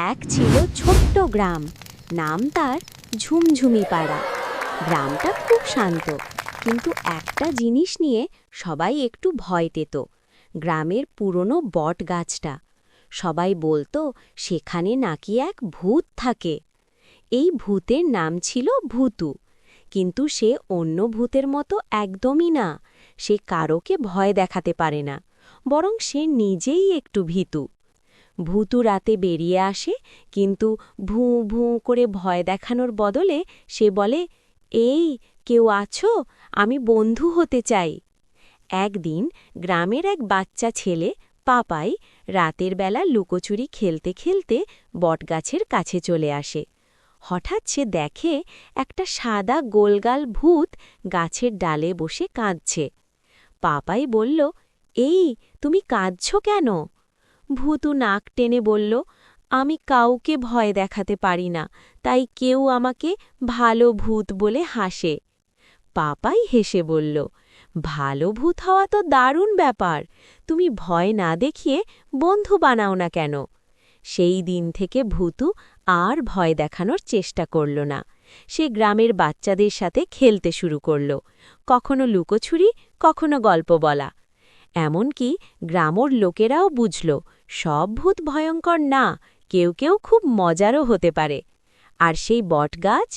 এক ছিল ছোট্ট গ্রাম, নাম তার ঝুমঝুমি পাড়া। গ্রামটা খুব শান্ত, কিন্তু একটা জিনিস নিয়ে সবাই একটু ভয় পেত, গ্রামের পুরনো বট গাছটা। সবাই বলতো সেখানে নাকি এক ভূত থাকে। এই ভূতের নাম ছিল ভূতু, কিন্তু সে অন্য ভূতের মতো একদমই না। সে কারোকে ভয় দেখাতে পারে না, বরং সে নিজেই একটু ভীতু। ভূতু রাতে বেরিয়ে আসে, কিন্তু ভুঁ ভুঁ করে ভয় দেখানোর বদলে সে বলে, এই কেউ আছো, আমি বন্ধু হতে চাই। একদিন গ্রামের এক বাচ্চা ছেলে পাপাই রাতের বেলা লুকোচুরি খেলতে খেলতে বটগাছের কাছে চলে আসে। হঠাৎ সে দেখে একটা সাদা গোলগাল ভূত গাছের ডালে বসে কাঁদছে। পাপাই বলল, এই তুমি কাঁদছ কেন? ভূতু নাক টেনে বলল, আমি কাউকে ভয় দেখাতে পারি না, তাই কেউ আমাকে ভালো ভূত বলে হাসে। পাপাই হেসে বলল, ভালো ভূত হওয়া তো দারুণ ব্যাপার, তুমি ভয় না দেখিয়ে বন্ধু বানাও না কেন? সেই দিন থেকে ভূতু আর ভয় দেখানোর চেষ্টা করল না। সে গ্রামের বাচ্চাদের সাথে খেলতে শুরু করল, কখনো লুকোছুরি, কখনো গল্প বলা। এমনকি গ্রামের লোকেরাও বুঝল সব ভূত ভয়ঙ্কর না, কেউ কেউ খুব মজারও হতে পারে। আর সেই বটগাছ,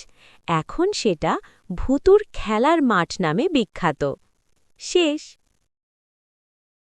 এখন সেটা ভূতুর খেলার মাঠ নামে বিখ্যাত। শেষ।